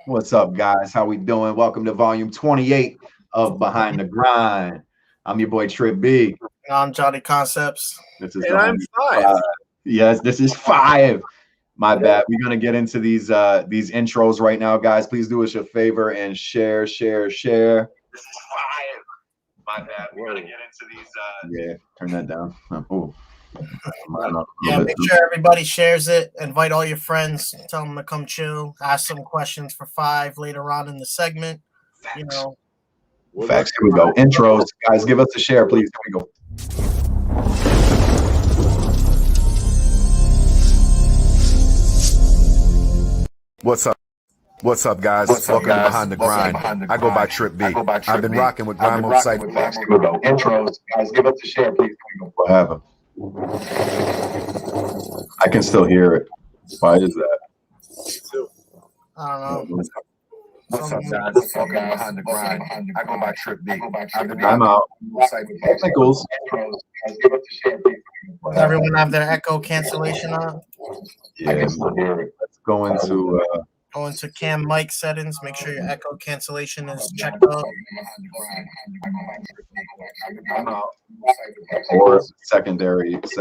What's up, guys? How we doing? Welcome to volume 28 of Behind the Grind. I'm your boy Trip B. I'm Johnny Concepts. This is And I'm homie 5. Yes, this is 5. My bad. We're gonna get into these intros right now, guys. Please do us a favor and share. This is 5. My bad. We're gonna get into these. Yeah, turn that down. Oh. Yeah, make sure everybody shares it. Invite all your friends. Tell them to come chill. Ask some questions for 5 later on in the segment. Facts. You know. Facts. Here we go. Intros, guys. Give us a share, please. Here we go. What's up? What's up, guys? Welcome to Behind the Grind. I go by Trip B. I've been rocking with Grind Mode Cypher. Here we go. Intros, guys. Give us a share, please. Here we go. What happened? I can still hear it. Why is that? I don't know. What's up, guys? Welcome to Behind the Grind. I go by Trip B. I've been I'm out. Technicals. Does everyone have their echo cancellation on? Yeah, let's go into Go into cam mic settings. Make sure your echo cancellation is checked up. or secondary device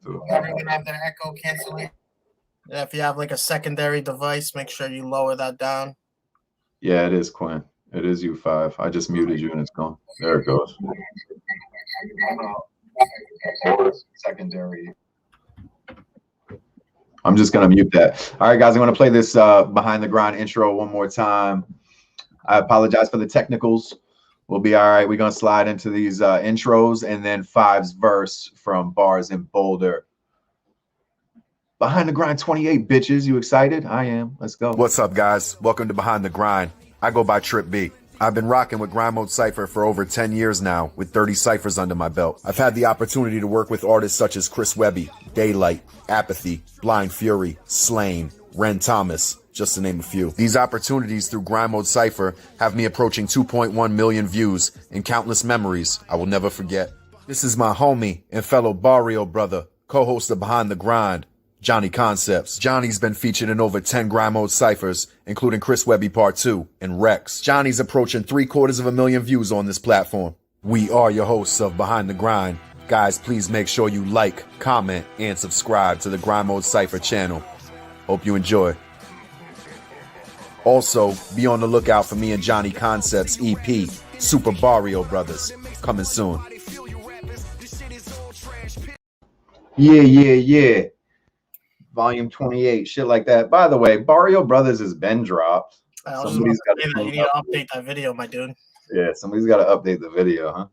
too. Everyone have their echo cancellation. Yeah, if you have like a secondary device, make sure you lower that down. Yeah, it is Quinn. It is you 5. I just muted you and it's gone. There it goes. Or secondary. I'm just gonna mute that. All right, guys. I'm gonna play this Behind the Grind intro one more time. I apologize for the technicals. We'll be all right. We're gonna slide into these intros and then 5's verse from Bars in Boulder. Behind the Grind 28, bitches. You excited? I am. Let's go. What's up, guys? Welcome to Behind the Grind. I go by Trip B. I've been rocking with Grind Mode Cypher for over 10 years now, with 30 ciphers under my belt. I've had the opportunity to work with artists such as Chris Webby, Daylight, Apathy, Blind Fury, Slain, Ren Thomas, just to name a few. These opportunities through Grind Mode Cypher have me approaching 2.1 million views and countless memories I will never forget. This is my homie and fellow Barrio brother, co-host of Behind the Grind, Johnny Concepts. Johnny's been featured in over 10 Grind Mode Cyphers, including Chris Webby Part 2 and Rex. Johnny's approaching 750,000 views on this platform. We are your hosts of Behind the Grind. Guys, please make sure you like, comment, and subscribe to the Grind Mode Cypher channel. Hope you enjoy. Also, be on the lookout for me and Johnny Concepts EP, Super Barrio Brothers, coming soon. Yeah. Volume 28, shit like that. By the way, Barrio Brothers has been dropped. You need to update that video, my dude. Yeah, somebody's got to update the video, huh?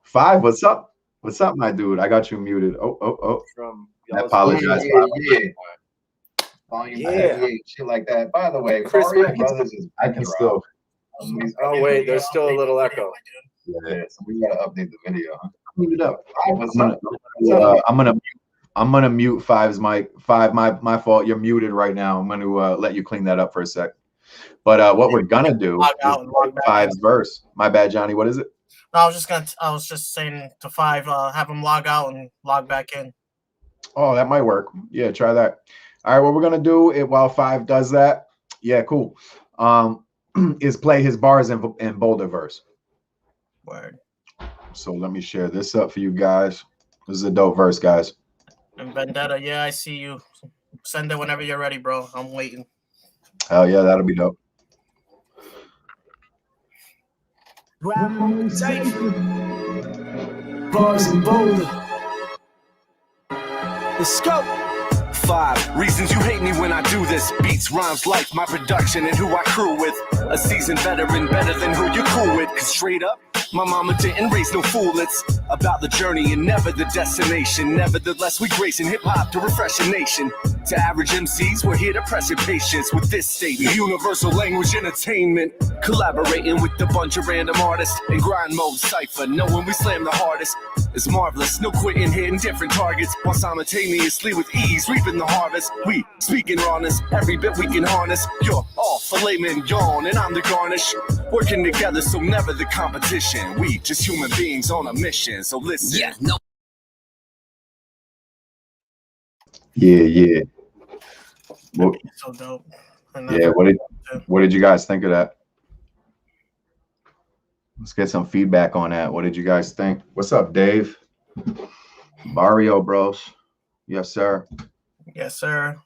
5, what's up? What's up, my dude? I got you muted. Oh. I apologize. Volume 28, shit like that. By the way, Barrio Brothers is I can still. Oh, wait, there's still a little echo. Yeah, so we got to update the video, huh? Mute it up. I'm gonna mute 5's mic. 5, my fault. You're muted right now. I'm gonna let you clean that up for a sec. But what we're gonna do is 5's verse. My bad, Johnny. What is it? No, I was just saying to 5, have him log out and log back in. Oh, that might work. Yeah, try that. All right, what we're gonna do while 5 does that. Yeah, cool. Is play his Bars in Boulder verse. Word. So let me share this up for you guys. This is a dope verse, guys. And Vendetta, yeah, I see you. Send it whenever you're ready, bro. I'm waiting. Hell yeah, that'll be dope. Bars in Boulder. Let's go. 5 reasons you hate me when I do this. Beats, rhymes, life, my production, and who I crew with. A seasoned veteran, better than who you cool with. Cause straight up, my mama didn't raise no fool. It's about the journey and never the destination. Nevertheless, we gracing hip-hop to refresh a nation. To average MCs, we're here to press your patience with this statement. Universal language entertainment. Collaborating with a bunch of random artists in Grind Mode Cypher. Knowing we slam the hardest is marvelous. No quitting, hitting different targets while simultaneously with ease reaping the harvest. We speaking rawness, every bit we can harness. You're all filet mignon and I'm the garnish. Working together, so never the competition. We just human beings on a mission. So listen. Yeah, no. Yeah. Well, So dope. And Yeah, what did you guys think of that? Let's get some feedback on that. What did you guys think? What's up, Dave? Barrio Bros. Yes, sir. Yes, sir.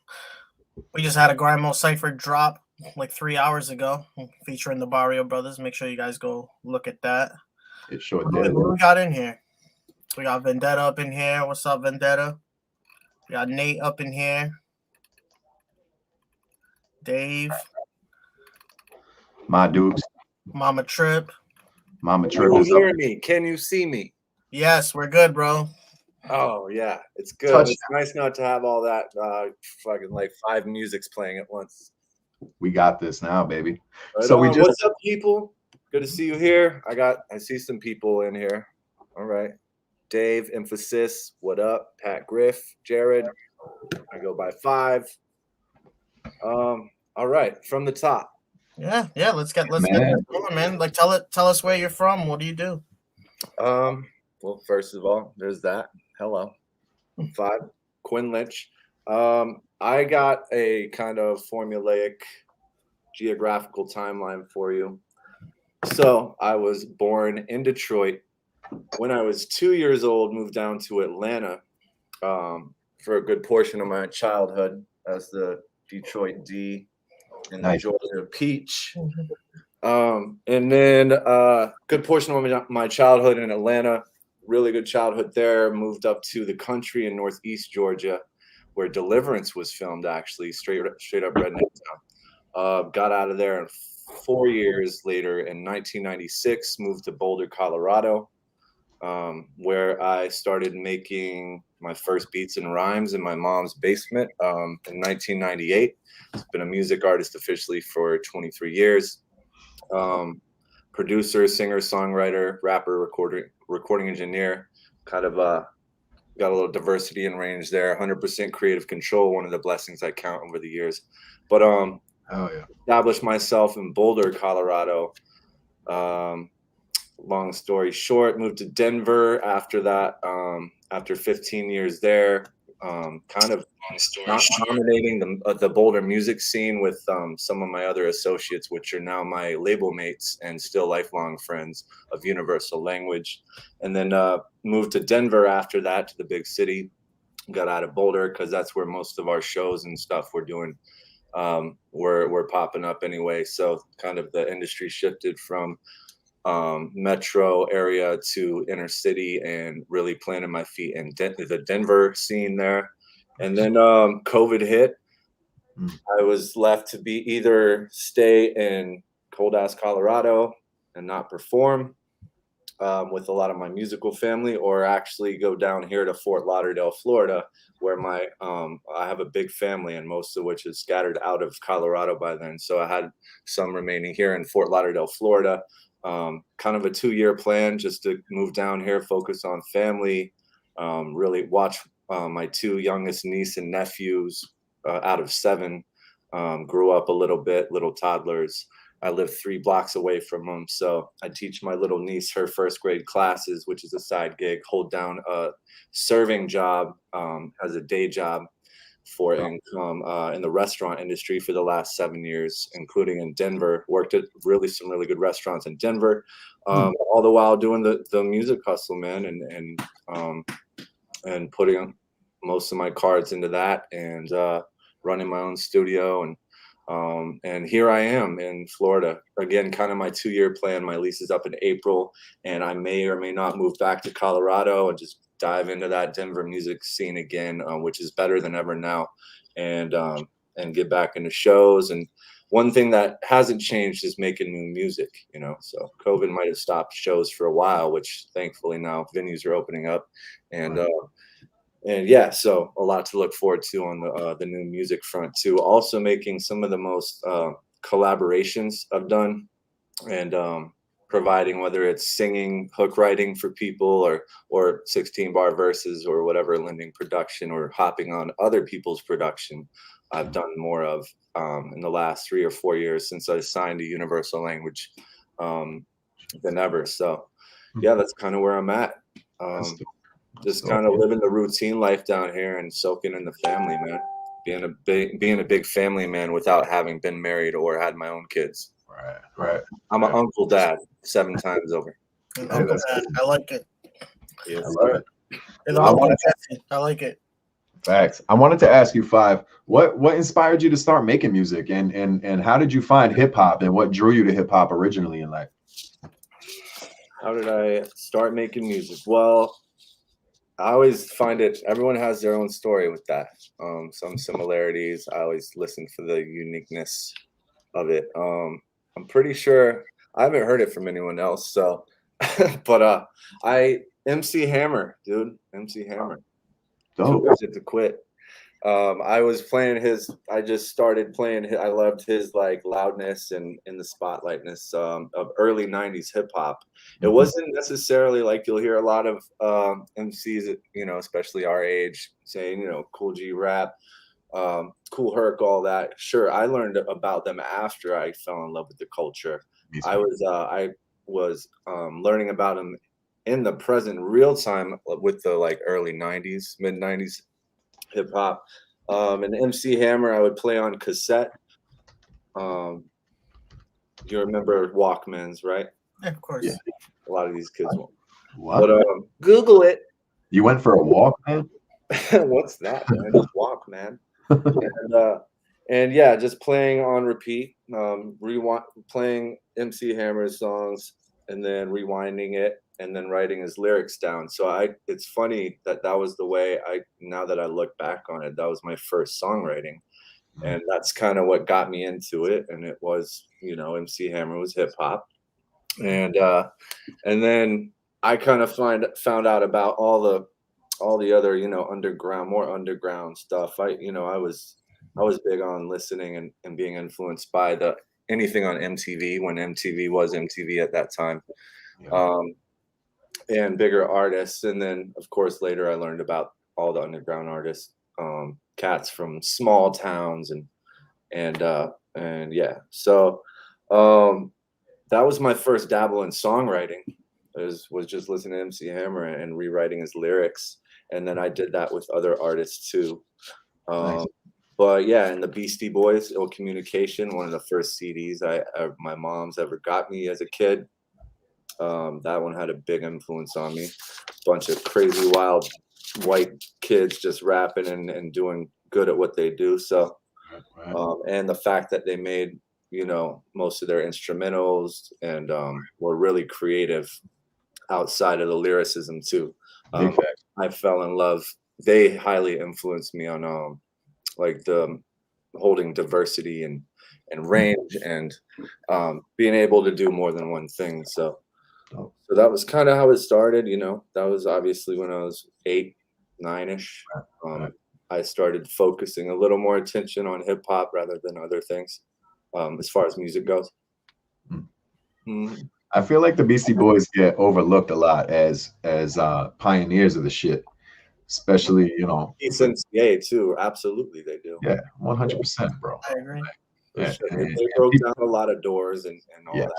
We just had a Grimo Cypher drop like 3 hours ago featuring the Barrio Brothers. Make sure you guys go look at that. It sure What did. we got in here? We got Vendetta up in here. What's up, Vendetta? We got Nate up in here. Dave. My Dukes. Mama Trip. Mama Trip Can is you up. hear me? Can you see me? Yes, we're good, bro. Oh yeah, it's good. Touchdown. It's nice not to have all that fucking like 5 musics playing at once. We got this now, baby. Right So we on. just What's up, people? Good to see you here. I see some people in here. All right. Dave, Emphasis, what up? Pat Griff, Jared. I go by 5. All right, from the top. Yeah. Let's get this going, man. Like tell us where you're from. What do you do? Well, first of all, there's that. Hello. 5, Quinn Lynch. I got a kind of formulaic geographical timeline for you. So I was born in Detroit. When I was 2 years old, moved down to Atlanta for a good portion of my childhood as the Detroit D and the Georgia Peach. And then good portion of my childhood in Atlanta, really good childhood there. Moved up to the country in Northeast Georgia, where Deliverance was filmed, actually, straight up redneck town. Got out of there, and 4 years later, in 1996, moved to Boulder, Colorado, where I started making my first beats and rhymes in my mom's basement in 1998. I've been a music artist officially for 23 years. Producer, singer, songwriter, rapper, recording engineer, kind of got a little diversity and range there. 100% creative control, one of the blessings I count over the years. But established myself in Boulder, Colorado. Long story short, moved to Denver after that. After 15 years there, kind of dominating the Boulder music scene with some of my other associates, which are now my label mates and still lifelong friends of Universal Language. And then moved to Denver after that, to the big city. Got out of Boulder because that's where most of our shows and stuff we're doing were popping up anyway. So kind of the industry shifted from metro area to inner city and really planted my feet in the Denver scene there. And then COVID hit. I was left to be either stay in cold ass Colorado and not perform with a lot of my musical family, or actually go down here to Fort Lauderdale, Florida, where I have a big family, and most of which is scattered out of Colorado by then. So I had some remaining here in Fort Lauderdale, Florida. Kind of a 2-year plan just to move down here, focus on family, really watch my 2 youngest niece and nephews out of 7 grew up a little bit, little toddlers. I live 3 blocks away from them. So I teach my little niece her 1st grade classes, which is a side gig, hold down a serving job as a day job for income in the restaurant industry for the last 7 years, including in Denver. Worked at some really good restaurants in Denver, all the while doing the music hustle, man, and putting most of my cards into that, and running my own studio. And here I am in Florida again, kind of my 2-year plan. My lease is up in April, and I may or may not move back to Colorado and just dive into that Denver music scene again, which is better than ever now, and get back into shows. And one thing that hasn't changed is making new music, so COVID might have stopped shows for a while, which thankfully now venues are opening up, and yeah, so a lot to look forward to on the new music front too. Also making some of the most collaborations I've done, and providing, whether it's singing, hook writing for people, or 16-bar verses, or whatever, lending production or hopping on other people's production. I've done more of in the last 3 or 4 years since I signed to Universal Language than ever. So yeah, that's kind of where I'm at. Just kind of living the routine life down here and soaking in the family, man. being a big family man without having been married or had my own kids. Right. I'm an uncle dad 7 times over. Uncle Dad, I like it. Yes, I love it. I like it. Facts. I wanted to ask you, Five, what inspired you to start making music, and how did you find hip hop, and what drew you to hip hop originally in life? How did I start making music? Well, I always find everyone has their own story with that. Some similarities. I always listen for the uniqueness of it. I'm pretty sure I haven't heard it from anyone else. So, but MC Hammer, dude, MC Hammer. Dope. Too good to quit. I was playing I just started playing I loved his like loudness and in the spotlightness of early 90s hip hop. It wasn't necessarily like you'll hear a lot of MCs, especially our age saying, Cool G rap, Cool Herc, all that. Sure, I learned about them after I fell in love with the culture. I was learning about them in the present real time with the like early 90s, mid 90s hip hop. And MC Hammer I would play on cassette. You remember Walkmans, right? Yeah, of course. Yeah. A lot of these kids won't. What? But Google it. You went for a walk, man? What's that, man? Just walk, man. And yeah, just playing on repeat, playing MC Hammer's songs and then rewinding it and then writing his lyrics down. So it's funny that was the way now that I look back on it, that was my first songwriting. And that's kind of what got me into it. And it was, MC Hammer was hip hop. And then I kind of found out about all the other, more underground stuff. I was big on listening and being influenced by anything on MTV when MTV was MTV at that time. And bigger artists. And then of course later I learned about all the underground artists, cats from small towns and yeah. So that was my first dabble in songwriting. Was just listening to MC Hammer and rewriting his lyrics. And then I did that with other artists too. Nice. But yeah, and the Beastie Boys, Ill Communication, one of the first CDs my mom's ever got me as a kid. That one had a big influence on me. Bunch of crazy, wild white kids just rapping and doing good at what they do. So, and the fact that they made, most of their instrumentals and were really creative outside of the lyricism too. I fell in love. They highly influenced me on like the holding diversity and range and being able to do more than one thing. So that was kind of how it started. That was obviously when I was 8, 9-ish. I started focusing a little more attention on hip hop rather than other things, as far as music goes. I feel like the Beastie Boys get overlooked a lot as pioneers of the shit, especially since Yay too. Absolutely, they do. Yeah, 100%, bro. I agree. Yeah, sure. They broke down a lot of doors and all that.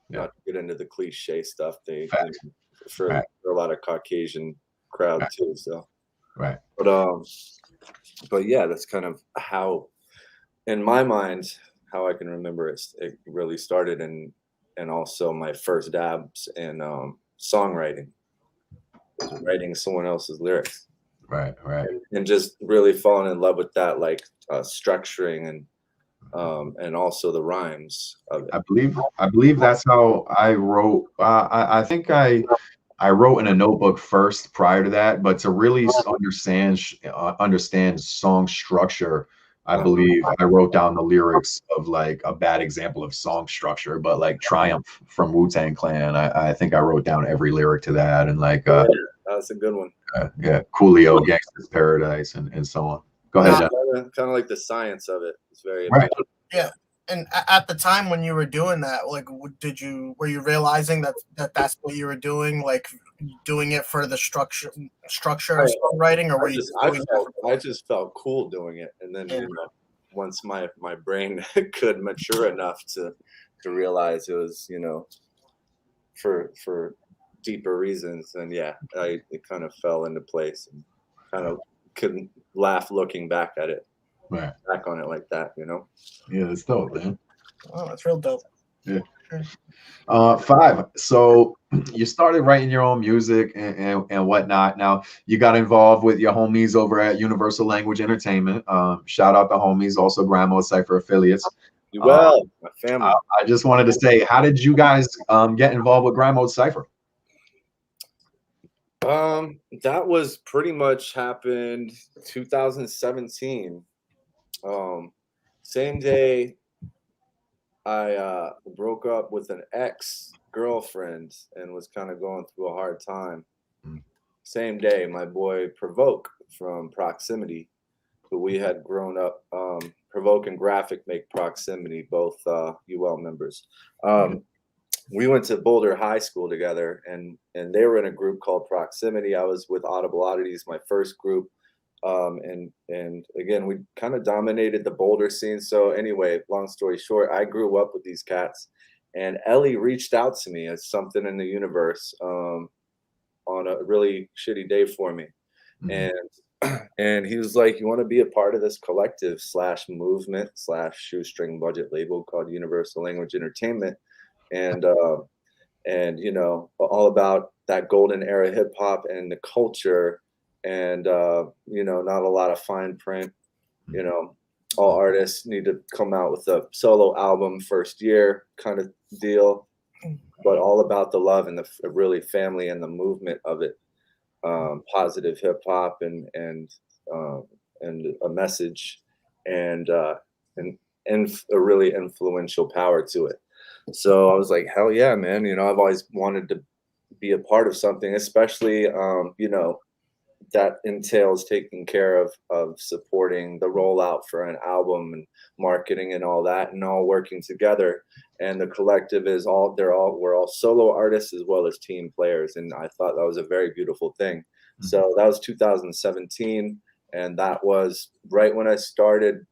Not to get into the cliche stuff. They for a lot of Caucasian crowd too. So but yeah, that's kind of how, in my mind, how I can remember it really started, and also my first dabs in songwriting, writing someone else's lyrics, right, and just really falling in love with that, like structuring and also the rhymes of it. I believe that's how I wrote. I think I wrote in a notebook first prior to that, but to really understand song structure, I believe I wrote down the lyrics of like a bad example of song structure, but like Triumph from Wu-Tang Clan. I think I wrote down every lyric to that, and like that's a good one. Coolio, Gangsta's Paradise, and so on. Go ahead, John. Kind of like the science of it. It's very Yeah. And at the time when you were doing that, like, were you realizing that's what you were doing, like doing it for the structure of songwriting, or were you? I just felt cool doing it, and then once my brain could mature enough to realize it was for deeper reasons, and it kind of fell into place and kind of couldn't laugh looking back at it, Right. back on it like that, you know? Yeah, that's dope, man. Oh, that's real dope. Yeah. 5. So you started writing your own music and whatnot. Now you got involved with your homies over at Universal Language Entertainment. Shout out the homies, also Grandma Cypher affiliates. Well, my family. I just wanted to say, how did you guys get involved with Grandma Cypher? That was pretty much happened 2017. Same day I broke up with an ex-girlfriend and was kind of going through a hard time. Same day, my boy Provoke from Proximity, who we had grown up, Provoke and Graphic make Proximity, both UL members. We went to Boulder High School together, and they were in a group called Proximity. I was with Audible Oddities, my first group. And again, we kind of dominated the Boulder scene. So anyway, long story short, I grew up with these cats, and Ellie reached out to me as something in the universe on a really shitty day for me. And he was like, you want to be a part of this collective / movement / shoestring budget label called Universal Language Entertainment. And you know, all about that golden era hip hop and the culture. And you know, not a lot of fine print. You know, all artists need to come out with a solo album first year kind of deal, but all about the love and the really family and the movement of it. Positive hip hop and a message and a really influential power to it. So I was like, hell yeah, man. You know, I've always wanted to be a part of something, especially, you know, that entails taking care of supporting the rollout for an album and marketing and all that, and all working together. And the collective is we're all solo artists as well as team players. And I thought that was a very beautiful thing. So that was 2017. And that was right when I started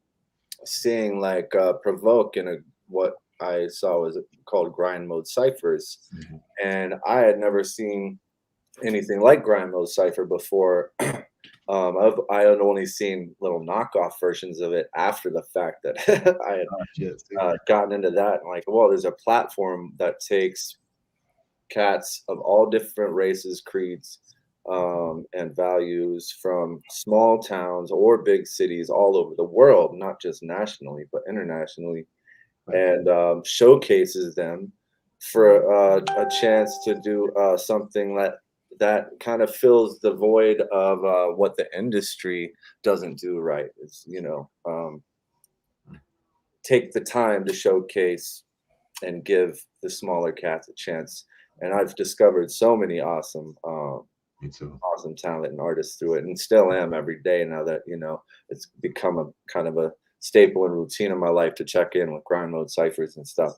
seeing like Provoke in what I saw was called grind mode ciphers. And I had never seen anything like grind mode cipher before. I had only seen little knockoff versions of it after the fact that I had gotten into that. And like, well, there's a platform that takes cats of all different races, creeds, and values from small towns or big cities all over the world, not just nationally, but internationally, and showcases them for a chance to do something that kind of fills the void of what the industry doesn't do right. Is, you know, take the time to showcase and give the smaller cats a chance. And I've discovered so many awesome talent and artists through it, and still am every day now that, you know, it's become a kind of a staple and routine of my life to check in with grind mode ciphers and stuff.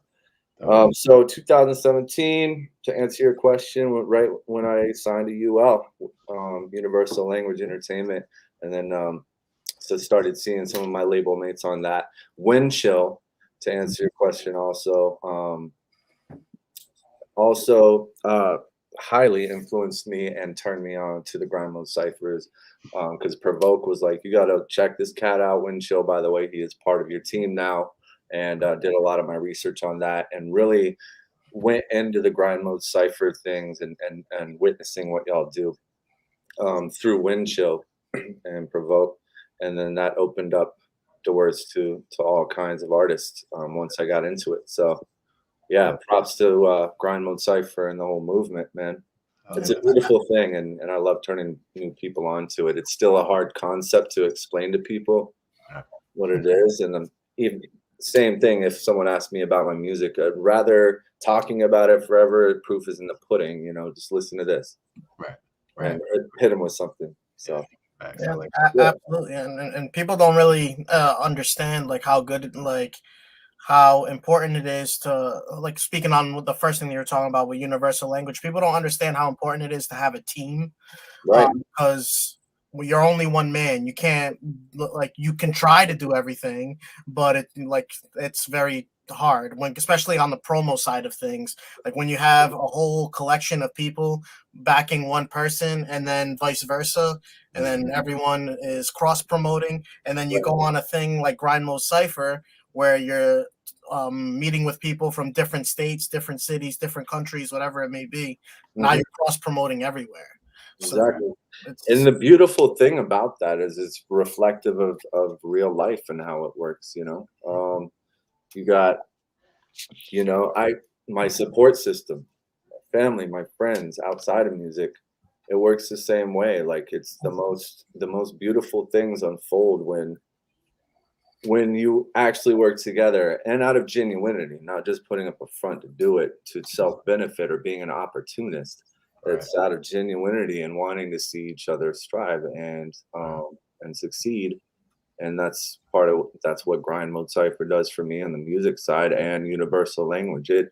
So 2017, to answer your question, right when I signed to UL, Universal Language Entertainment, and then so started seeing some of my label mates on that. Wind Chill, to answer your question, also highly influenced me and turned me on to the grind mode ciphers, because Provoke was like, you got to check this cat out. Wind Chill, by the way, he is part of your team now. And did a lot of my research on that, and really went into the grind mode cipher things and witnessing what y'all do through Wind Chill and Provoke, and then that opened up doors to all kinds of artists once I got into it. So yeah, props to grind mode cipher and the whole movement, man. It's a beautiful thing, and I love turning new people onto it. It's still a hard concept to explain to people what it is, and even same thing, if someone asked me about my music, I'd rather talking about it forever. Proof is in the pudding, you know, just listen to this. Right. And hit them with something. So yeah, absolutely. And people don't really understand like how good, like how important it is to, like, speaking on the first thing you were talking about with universal language, people don't understand how important it is to have a team. Right. Because you're only one man. You can't, like, you can try to do everything, but it's very hard when, especially on the promo side of things, like when you have a whole collection of people backing one person and then vice versa, and then everyone is cross promoting, and then you go on a thing like Grind Mode Cypher where you're meeting with people from different states, different cities, different countries, whatever it may be. Now you're cross promoting everywhere. Exactly. So and the beautiful thing about that is it's reflective of real life and how it works, you know. You got, you know, my support system, my family, my friends outside of music, it works the same way. Like it's the most beautiful things unfold when you actually work together and out of genuinity, not just putting up a front to do it to self-benefit or being an opportunist. It's out of genuinity and wanting to see each other strive and succeed. And that's what Grind Mode Cypher does for me on the music side and universal language. The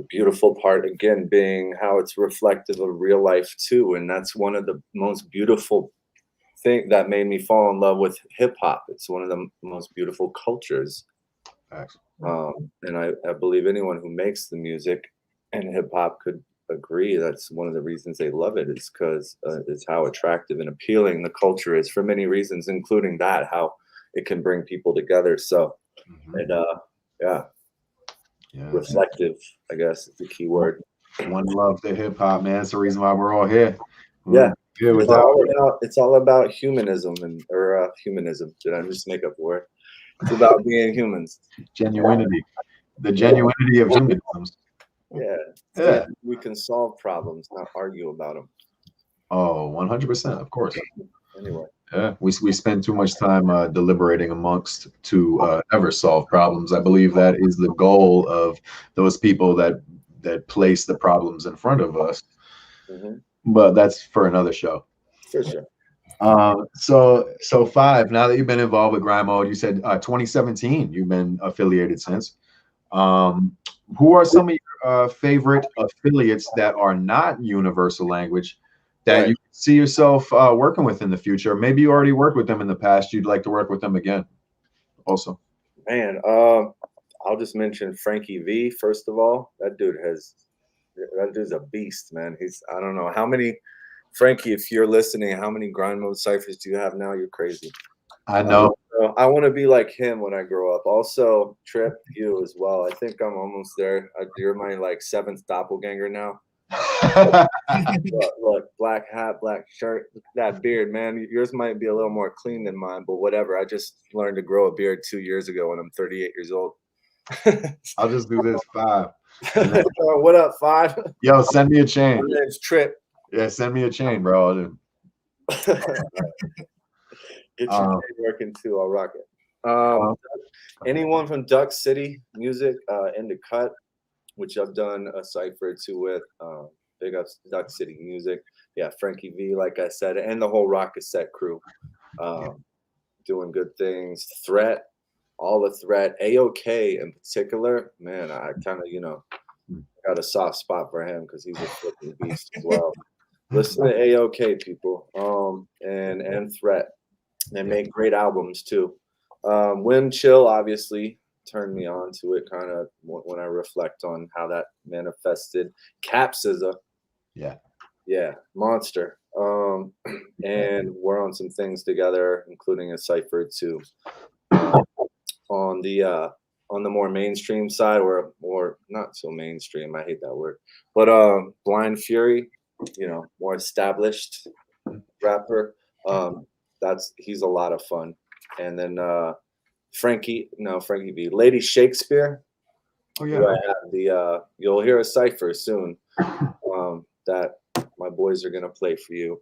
beautiful part again being how it's reflective of real life too. And that's one of the most beautiful thing that made me fall in love with hip hop. It's one of the most beautiful cultures. And I believe anyone who makes the music and hip hop could agree that's one of the reasons they love it, is because it's how attractive and appealing the culture is for many reasons, including that how it can bring people together. So reflective, I guess, is the key word. One love to hip hop, man. It's the reason why we're all here. It's all about humanism or humanism. Did I just make up a word? It's about being humans. Genuinity. The genuinity of humanism. Yeah. We can solve problems, not argue about them. Oh, 100%, of course. Anyway. Yeah, we spend too much time deliberating amongst to ever solve problems. I believe that is the goal of those people that place the problems in front of us. But that's for another show. For sure. So Five, now that you've been involved with Grind Mode, you said 2017 you've been affiliated since. Who are some of your favorite affiliates that are not universal language that you see yourself working with in the future? Maybe you already worked with them in the past. You'd like to work with them again. Also, man, I'll just mention Frankie V. First of all, that dude's a beast, man. I don't know how many, Frankie, if you're listening, how many Grind Mode Cyphers do you have now? You're crazy. I know. I want to be like him when I grow up. Also, Trip, you as well. I think I'm almost there. You're my like 7th doppelganger now. Look, black hat, black shirt, that beard, man. Yours might be a little more clean than mine, but whatever. I just learned to grow a beard 2 years ago, and I'm 38 years old. I'll just do this, Five. What up, Five? Yo, send me a chain. My name's Trip. Yeah, send me a chain, bro. Get your chain working too. I'll rock it. Anyone from Duck City Music, Into Cut, which I've done a cipher too with. Big up Duck City Music. Yeah, Frankie V, like I said, and the whole Rock Cassette crew. Doing good things. Threat, all the Threat. AOK in particular, man, I kind of, got a soft spot for him because he's a flipping beast as well. Listen to AOK, people, and Threat. They make great albums too. Wind Chill obviously turned me on to it kind of when I reflect on how that manifested. Caps is monster. And we're on some things together, including a cipher too. On the more mainstream side, or not so mainstream, I hate that word, but Blind Fury, more established rapper. He's a lot of fun. And then Frankie V, Lady Shakespeare. Oh yeah. I have you'll hear a cipher soon that my boys are gonna play for you.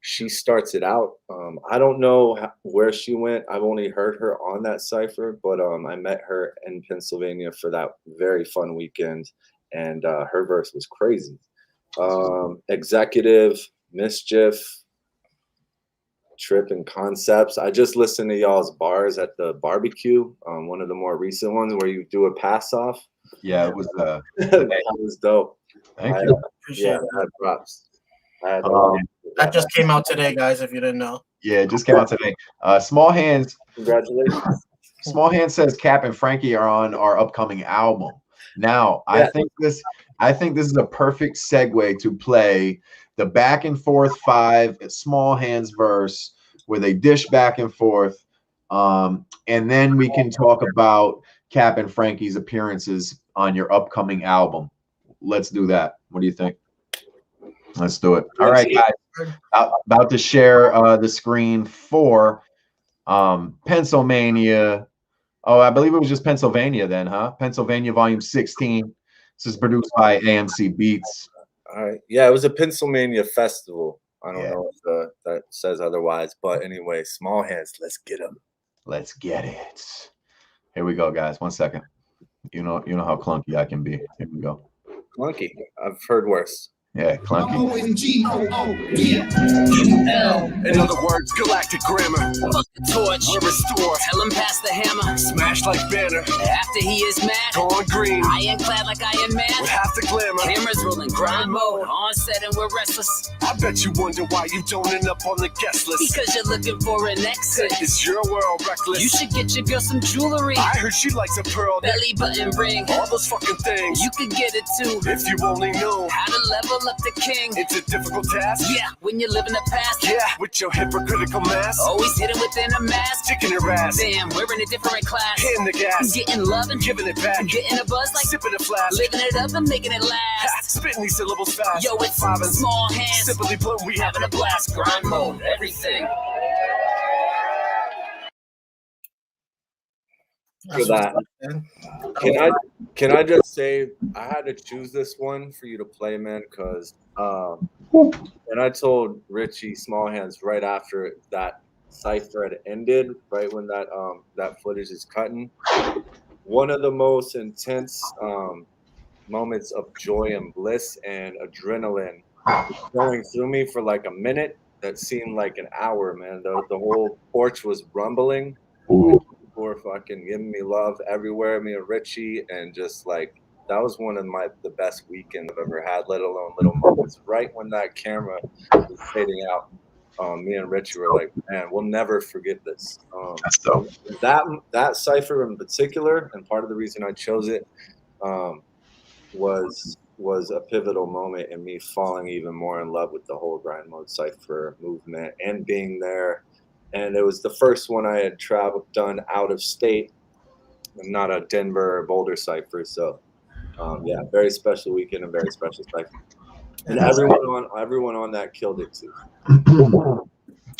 She starts it out. I don't know where she went. I've only heard her on that cipher, but I met her in Pennsylvania for that very fun weekend, and her verse was crazy. Executive, Mischief, Trip, and Concepts. I just listened to y'all's bars at the barbecue, one of the more recent ones where you do a pass off. Yeah, it was that was dope. Thank you. Yeah, I had props. That just came out today, guys, if you didn't know. Yeah, it just came out today. Small Hands. Congratulations. Small Hand says Cap and Frankie are on our upcoming album. Now, Yeah. I think this is a perfect segue to play the back and forth 5 Small Hands verse where they dish back and forth. And then we can talk about Cap and Frankie's appearances on your upcoming album. Let's do that. What do you think? Let's do it. All right, guys. About to share the screen for Pennsylvania. Oh, I believe it was just Pennsylvania then, huh? Pennsylvania Volume 16. This is produced by AMC Beats. All right. Yeah, it was a Pennsylvania festival. I don't Yeah. know if that says otherwise, but anyway, Small Hands, let's get them. Let's get it. Here we go, guys. 1 second. You know how clunky I can be. Here we go. Clunky. I've heard worse. Yeah, clunky. In other words, galactic grammar. Fuck the torch, We're restored, tell him pass the hammer. smashed like banner, After he is mad, gone green, iron clad like Iron with Man. half the glamour. Cameras rolling, grind mode, on set and we're restless. I bet you wonder why you don't end up on the guest list. Because you're looking for an exit. Is your world reckless? You should get your girl some jewelry. I heard she likes a pearl, Belly button ring, all those fucking things. you could get it too. If you only knew, How to level up the king. it's a difficult task. Yeah, when you live in the past. Yeah, with your hypocritical mask, Always hidden within a mask. sticking your ass, Damn, we're in a different class. hitting the gas, Getting love and giving it back, getting a buzz like sipping a flask, living it up and making it ha, last. spitting these syllables fast. Yo, it's Five and Small Hands. simply put, we Having a blast, grind mode, everything. For that. Can I just say I had to choose this one for you to play, man, because and I told Richie Small Hands right after that Cypher had ended, right when that footage is cutting. One of the most intense moments of joy and bliss and adrenaline going through me for like a minute that seemed like an hour, man. The whole porch was rumbling. Ooh. People were fucking giving me love everywhere, me and Richie, and just like that was one of the best weekends I've ever had, let alone little moments. Right when that camera was fading out, me and Richie were like, man, we'll never forget this. That's dope. That Cypher in particular, and part of the reason I chose it was a pivotal moment in me falling even more in love with the whole grind mode Cypher movement and being there. And it was the first one I had done out of state. I'm not a Denver or Boulder Cypher, so yeah, very special weekend and very special Cypher. And everyone on that killed it too.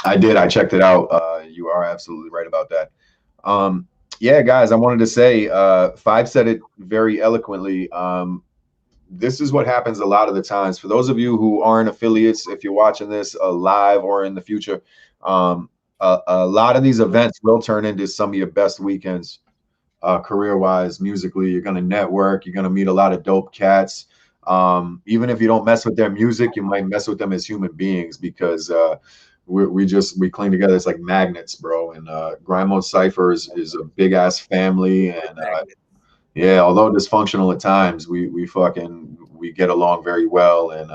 I did. I checked it out. You are absolutely right about that. Yeah, guys, I wanted to say, Five said it very eloquently. This is what happens a lot of the times. For those of you who aren't affiliates, if you're watching this live or in the future, a lot of these events will turn into some of your best weekends, career-wise, musically. You're going to network. You're going to meet a lot of dope cats. Even if you don't mess with their music, you might mess with them as human beings because we cling together. It's like magnets, bro. And Grind Mode Cypher is a big ass family, and yeah, although dysfunctional at times, we get along very well, and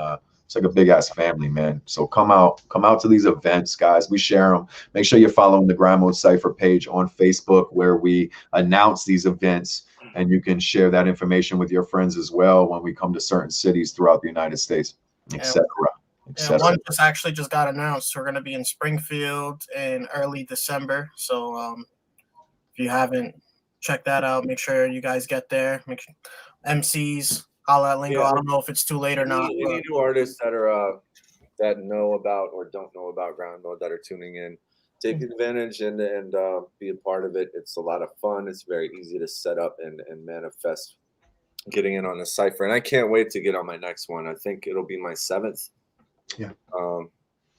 it's like a big ass family, man. So come out to these events, guys. We share them. Make sure you're following the Grind Mode Cypher page on Facebook, where we announce these events, and you can share that information with your friends as well when we come to certain cities throughout the United States, etc. Yeah, one just got announced. We're going to be in Springfield in early December. So if you haven't checked that out, make sure you guys get there. Make sure MCs, holla at Lingo. Yeah. I don't know if it's too late or not. We need new artists that are that know about or don't know about Grind Mode that are tuning in. Take advantage and be a part of it. It's a lot of fun. It's very easy to set up and manifest getting in on the Cypher. And I can't wait to get on my next one. I think it'll be my 7th. Yeah.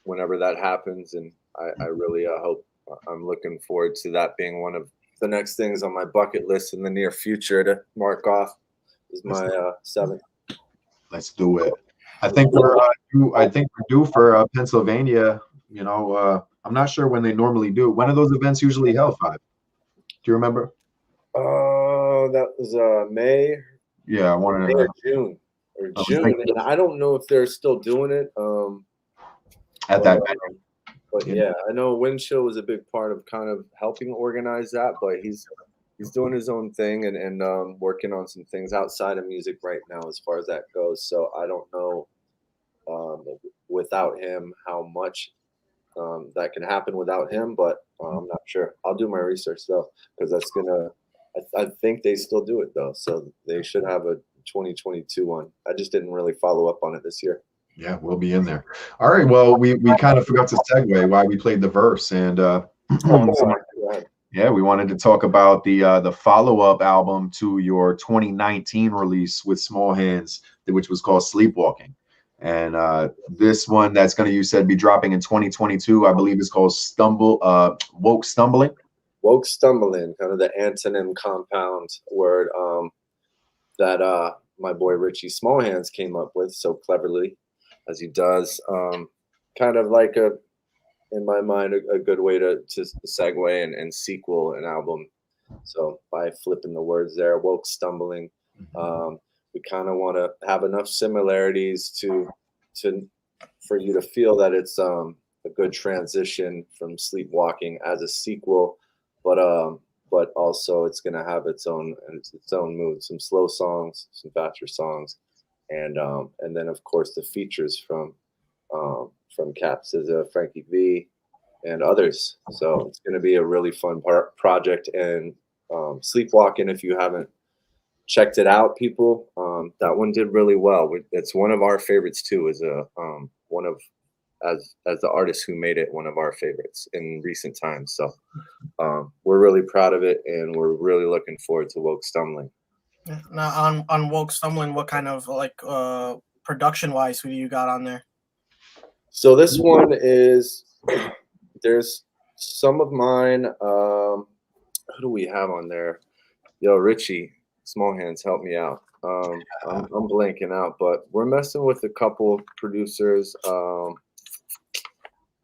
Whenever that happens, and I really hope. I'm looking forward to that being one of the next things on my bucket list in the near future to mark off. Is my 7th. Let's do it. I think we're due for Pennsylvania. You know, I'm not sure when they normally do. When are those events usually held? Five? Do you remember? That was May. Yeah, I wanted to May or June. And I don't know if they're still doing it. At that venue. But yeah, I know Windchill was a big part of kind of helping organize that, but he's doing his own thing and working on some things outside of music right now as far as that goes. So I don't know without him how much that can happen without him, but I'm not sure. I'll do my research though, because that's gonna. I think they still do it though, so they should have a 2022 one. I just didn't really follow up on it this year. Yeah, we'll be in there. All right. Well, we kind of forgot to segue why we played the verse, and yeah, we wanted to talk about the follow-up album to your 2019 release with Small Hands, which was called Sleepwalking. And this one that's going to, you said, be dropping in 2022, I believe, is called Woke Stumbling. Woke Stumbling, kind of the antonym compound word that my boy Richie Smallhands came up with so cleverly, as he does. Kind of like in my mind, a good way to segue and sequel an album. So by flipping the words there, Woke Stumbling, we kind of want to have enough similarities for you to feel that it's a good transition from Sleepwalking as a sequel, but also it's going to have its own mood, some slow songs, some faster songs, and then of course the features from Caps as Frankie V and others. So it's going to be a really fun project. And Sleepwalking, if you haven't checked it out, people, that one did really well. It's one of our favorites too. As the artist who made it, one of our favorites in recent times. So we're really proud of it, and we're really looking forward to Woke Stumbling. Yeah. Now on Woke Stumbling, what kind of production wise, who do you got on there? So this one is, there's some of mine. Who do we have on there? Yo, Richie Smallhands, help me out. I'm blanking out, but we're messing with a couple producers. I'm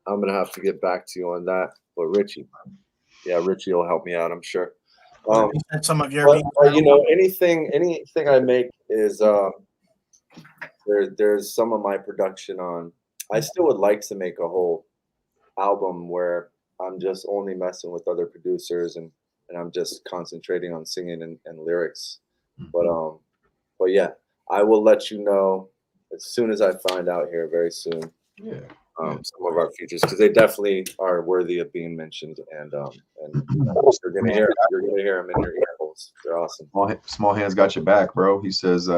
gonna have to get back to you on that. But Richie will help me out, I'm sure. Some of your anything I make is there's some of my production on. I still would like to make a whole album where I'm just only messing with other producers and I'm just concentrating on singing and lyrics. But yeah, I will let you know as soon as I find out here very soon. Yeah. Some of our features, because they definitely are worthy of being mentioned, and you're gonna hear them in your earholes. They're awesome. Small Hands got your back, bro. He says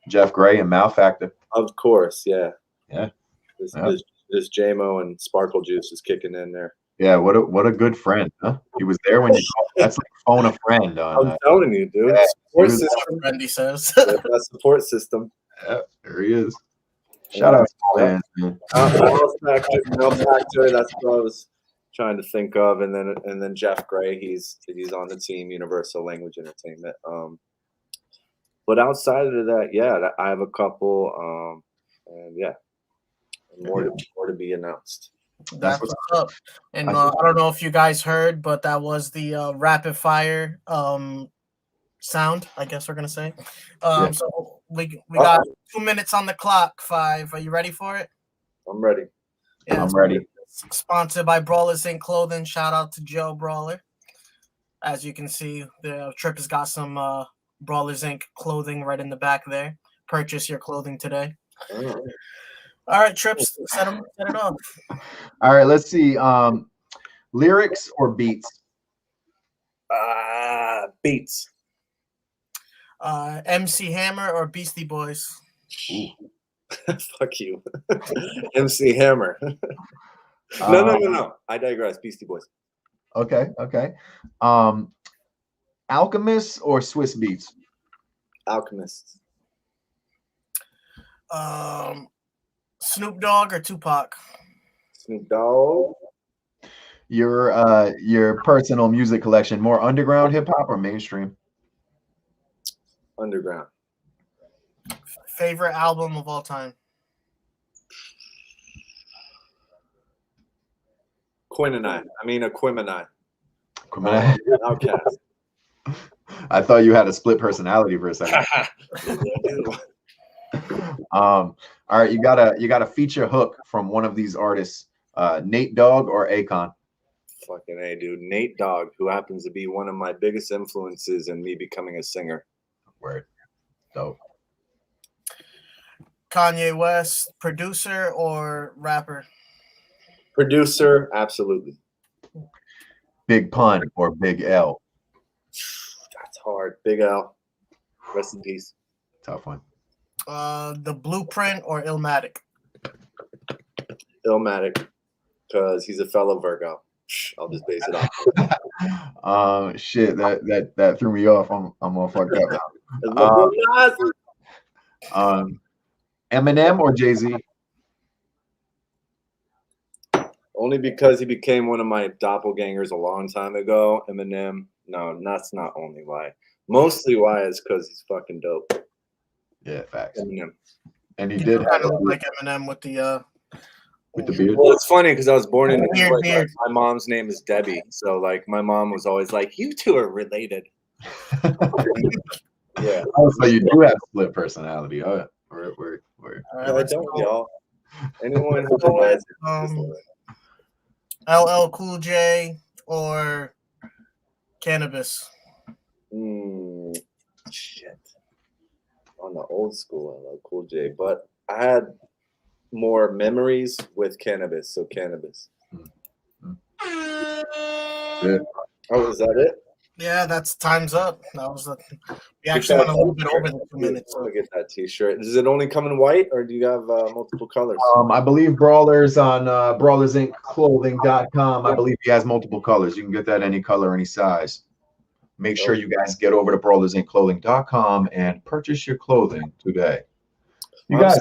Jeff Gray and Malfactor. Of course, yeah. This JMO and Sparkle Juice is kicking in there. Yeah, what a good friend, huh? He was there when you called. That's like phone a friend. I'm telling you, dude. Yeah, support system. Friend, he says. That support system. Yeah, there he is. Shout out to Small Hands, man. Malfactor, that's what I was trying to think of, and then Jeff Gray, he's on the team, Universal Language Entertainment. But outside of that, yeah, I have a couple, and yeah, more to be announced. That's what's up. And I don't know if you guys heard, but that was the rapid fire sound, I guess we're gonna say. So we got 2 minutes on the clock. 5. Are you ready for it? I'm ready. Yeah, I'm ready. Sponsored by Brawlers Inc. Clothing. Shout out to Joe Brawler. As you can see, the Trip has got some Brawlers Inc. clothing right in the back there. Purchase your clothing today. All right, Trips, set it off. All right, let's see. Lyrics or beats? Beats. MC Hammer or Beastie Boys? Fuck you. MC Hammer. No. I digress. Beastie Boys. Okay. Alchemist or Swiss Beats? Alchemist. Snoop Dogg or Tupac? Snoop Dogg. Your personal music collection, more underground hip hop or mainstream? Underground. Favorite album of all time? Aquemini. Outcast. I thought you had a split personality for a second. All right, you got a feature hook from one of these artists Nate Dogg or Akon? Fucking A, dude. Nate Dogg, who happens to be one of my biggest influences in me becoming a singer. Word. Dope. Kanye West, producer or rapper? Producer, absolutely. Big Pun or Big L? That's hard. Big L. Rest in peace. Tough one. The Blueprint or Illmatic? Illmatic, because he's a fellow Virgo. I'll just base it off. Shit, that threw me off. I'm all fucked up now. Eminem or Jay-Z? Only because he became one of my doppelgangers a long time ago. Eminem, no, that's not only why. Mostly why is because he's fucking dope. Yeah, facts. Eminem. And he You did kind have of look like Eminem with the beard. Well, it's funny because I was born in Weird Detroit. beard. My mom's name is Debbie, so like my mom was always like, "You two are related." Yeah. Oh, so you do have split personality. Oh, word. All No, I let's don't, go. y'all. Anyone who denies it. LL Cool J or Cannabis? Shit. On the old school, I love Cool J, but I had more memories with Cannabis, so Cannabis. Yeah. Oh, is that it? Yeah, that's time's up. That was we actually went a little bit over the 2 minutes. I'm gonna get that T-shirt. Does it only come in white, or do you have multiple colors? I believe Brawler's on brawlersinclothing.com. I believe he has multiple colors. You can get that any color, any size. Make sure you guys get over to brawlersinclothing.com and purchase your clothing today. You guys,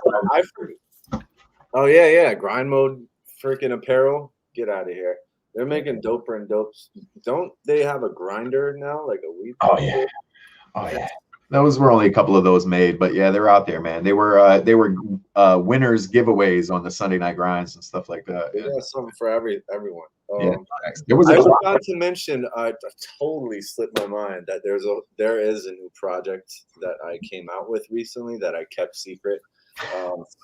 Oh yeah, grind mode freaking apparel. Get out of here. They're making doper and dopes. Don't they have a grinder now, like a weed? Oh yeah. Those were only a couple of those made, but yeah, they're out there, man. They were winners giveaways on the Sunday night grinds and stuff like that. They got something for everyone. Yeah, there was I a forgot to mention. I totally slipped my mind that there is a new project that I came out with recently that I kept secret.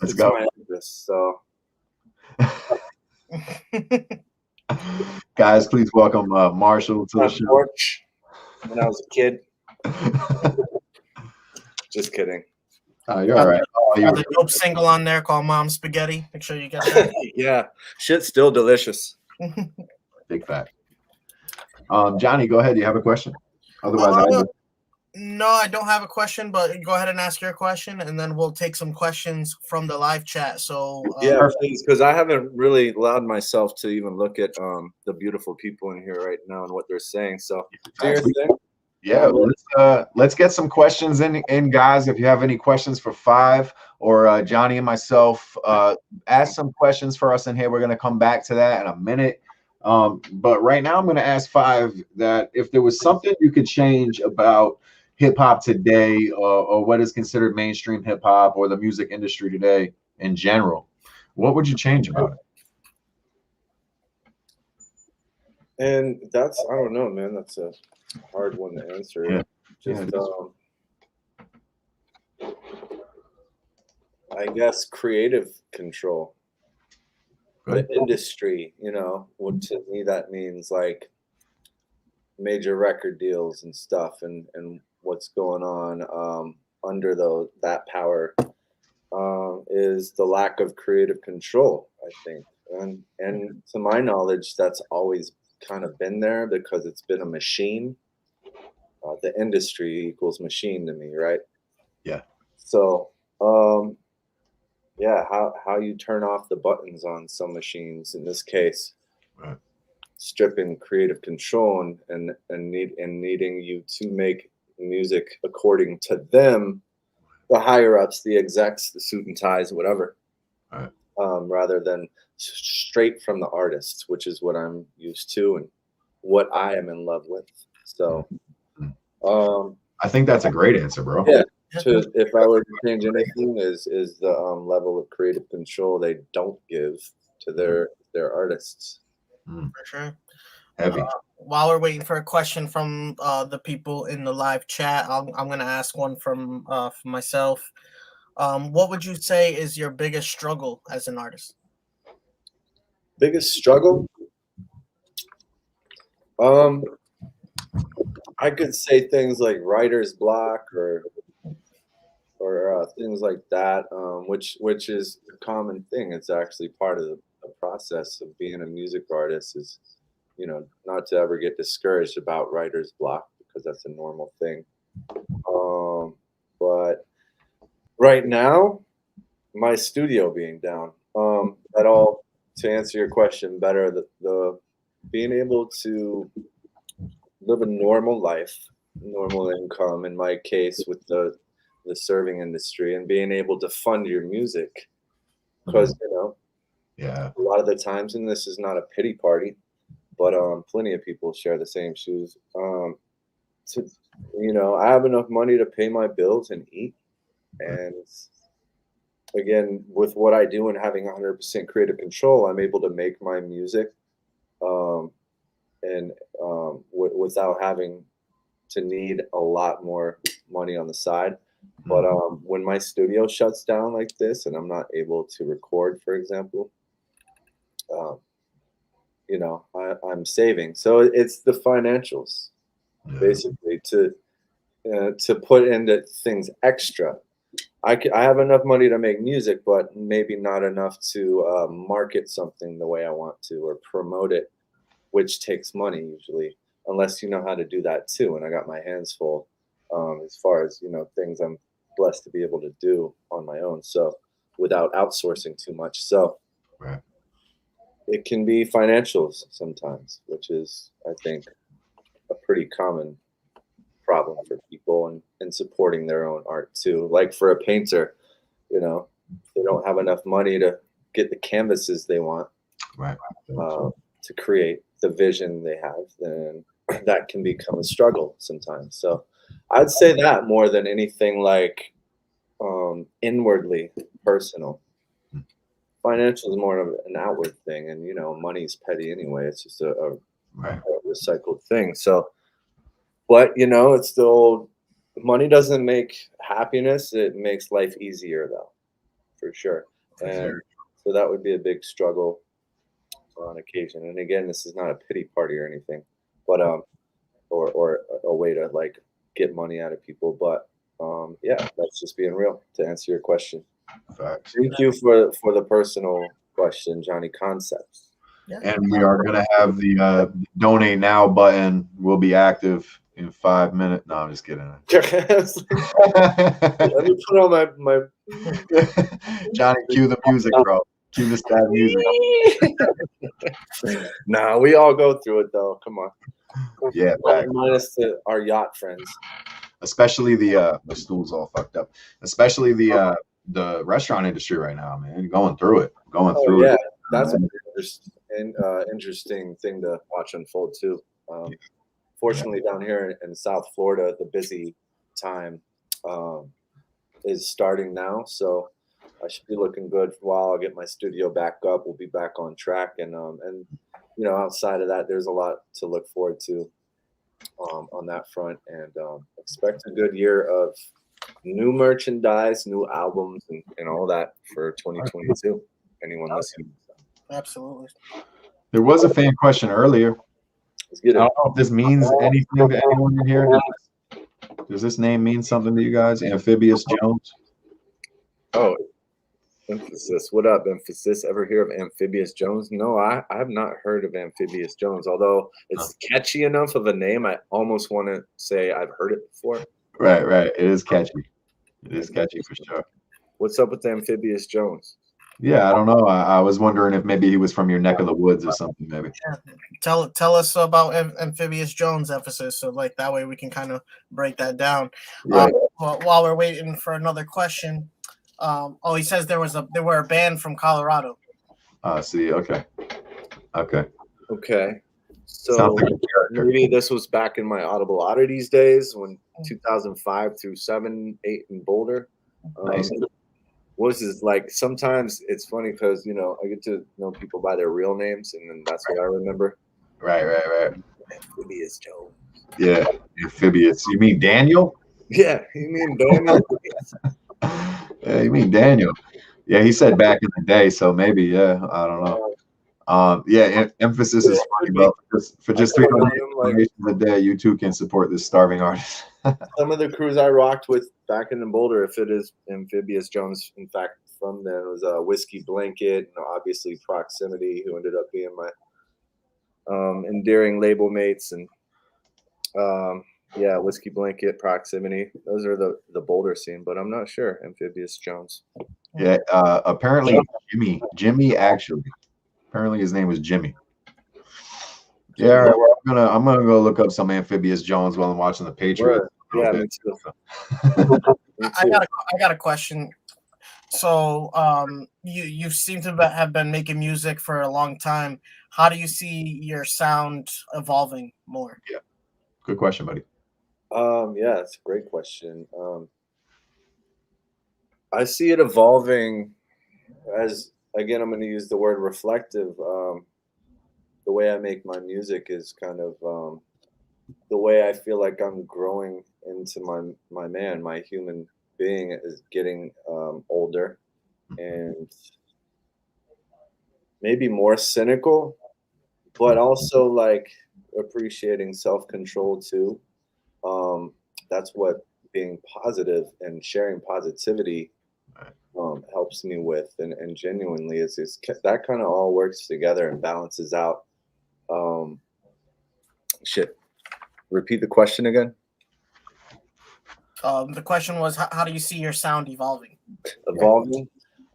Let's go. So, guys, please welcome Marshall to the show. porch when I was a kid. Just kidding. Oh, you're all right. There's a dope single on there called Mom Spaghetti. Make sure you get that. Yeah, shit's still delicious. Big fact. Johnny, go ahead. You have a question? Otherwise, I do. No, I don't have a question, but go ahead and ask your question, and then we'll take some questions from the live chat. So Yeah, please, because I haven't really allowed myself to even look at the beautiful people in here right now and what they're saying. So, do your thing. Yeah, let's get some questions in, guys. If you have any questions for Five or Johnny and myself, ask some questions for us in here. We're gonna come back to that in a minute. But right now, I'm gonna ask Five that if there was something you could change about hip hop today, or what is considered mainstream hip hop, or the music industry today in general, what would you change about it? And that's, I don't know, man. That's a hard one to answer. Yeah. Just, I guess creative control. Right. The industry, what to me that means like major record deals and stuff, and what's going on under that power is the lack of creative control, I think. And to my knowledge, that's always kind of been there because it's been a machine. The industry equals machine to me, right? Yeah. So, yeah, how you turn off the buttons on some machines, in this case, right, stripping creative control and needing you to make music according to them, the higher ups, the execs, the suit and ties, whatever, right, rather than straight from the artists, which is what I'm used to and what I am in love with. So, I think that's a great answer, bro. Yeah. If I were to change anything, is the level of creative control they don't give to their artists. For sure. Heavy. While we're waiting for a question from the people in the live chat, I'm going to ask one from myself. What would you say is your biggest struggle as an artist? Biggest struggle? I could say things like writer's block or things like that, which is a common thing. It's actually part of the process of being a music artist is, not to ever get discouraged about writer's block because that's a normal thing. But right now, my studio being down, at all, to answer your question better, the being able to live a normal life, normal income, in my case with the serving industry, and being able to fund your music, because Yeah. a lot of the times, and this is not a pity party, but plenty of people share the same shoes. I have enough money to pay my bills and eat, and again, with what I do and having 100% creative control, I'm able to make my music, without having to need a lot more money on the side. But when my studio shuts down like this and I'm not able to record, for example, I'm saving. So it's the financials, basically, to put into things extra. I have enough money to make music, but maybe not enough to market something the way I want to or promote it, which takes money usually, unless you know how to do that too. And I got my hands full as far as, things I'm blessed to be able to do on my own. So without outsourcing too much. So Right. It can be financials sometimes, which is, I think, a pretty common problem for people and supporting their own art too. Like for a painter, if they don't have enough money to get the canvases they want, Right. to create the vision they have, then that can become a struggle sometimes. So I'd say that more than anything, like inwardly personal. Financial is more of an outward thing, and money's petty anyway. It's just a recycled thing. So, but it's still, money doesn't make happiness. It makes life easier, though, for sure. And so that would be a big struggle on occasion. And again, this is not a pity party or anything, but or a way to like get money out of people. But yeah, that's just being real, to answer your question. Facts. Thank you for the personal question, Johnny Concepts. Yeah. And we are going to have the donate now button will be active in 5 minutes. No, I'm just kidding. Let me put on my Johnny, cue the music, bro. Cue the sad music. Nah, we all go through it though. Come on. Yeah, facts. Minus our yacht friends. Especially the stool's all fucked up. Especially the restaurant industry right now, man. Going through it. Yeah, that's an interesting thing to watch unfold too. Fortunately, down here in South Florida, the busy time is starting now, so I should be looking good for a while. I'll get my studio back up. We'll be back on track, and outside of that, there's a lot to look forward to on that front, and expect a good year of new merchandise, new albums, and all that for 2022. Anyone listening? Absolutely. There was a fan question earlier. Let's get I it. don't know if this means anything to anyone in here. Does this name mean something to you guys? Amphibious Jones? Oh, Emphasis. What up, Emphasis? Ever hear of Amphibious Jones? No, I have not heard of Amphibious Jones, although it's catchy enough of a name. I almost want to say I've heard it before. Right. It is catchy. It is catchy for sure. What's up with Amphibious Jones? Yeah, I don't know. I was wondering if maybe he was from your neck of the woods or something, maybe. Yeah. Tell us about Amphibious Jones, Emphasis, so like that way we can kind of break that down. Right. While we're waiting for another question, he says there were a band from Colorado. See, okay. So Sounds like a character. maybe this was back in my Audible Oddities days, when 2005 through 7, 8 in Boulder. Nice. Was this like, sometimes it's funny because I get to know people by their real names, and then that's what I remember. Right. Amphibious Jones. Yeah, Amphibious. You mean Daniel? Yeah, you mean Daniel? Yeah, you mean Daniel. Yeah, he said back in the day, so maybe, yeah, I don't know. Yeah, emphasis is funny, bro. For just 300 like donations a day, you too can support this starving artist. some of the crews I rocked with back in Boulder, if it is Amphibious Jones, in fact, from there was Whiskey Blanket, and obviously Proximity, who ended up being my endearing label mates, and yeah, Whiskey Blanket, Proximity. Those are the Boulder scene, but I'm not sure. Amphibious Jones. Yeah, apparently Jimmy actually. Apparently his name was Jimmy. Yeah, all right, well, I'm gonna go look up some Amphibious Jones while I'm watching the Patriots. Yeah, me too. I got a question. So you seem to have been making music for a long time. How do you see your sound evolving more? Yeah, good question, buddy. Yeah, it's a great question. I see it evolving as, again, I'm going to use the word reflective. The way I make my music is kind of the way I feel like I'm growing into my human being is getting older and maybe more cynical, but also like appreciating self-control too. That's what being positive and sharing positivity helps me with, and genuinely is that kind of all works together and balances out. Shit. Repeat the question again. The question was, how do you see your sound evolving? Evolving.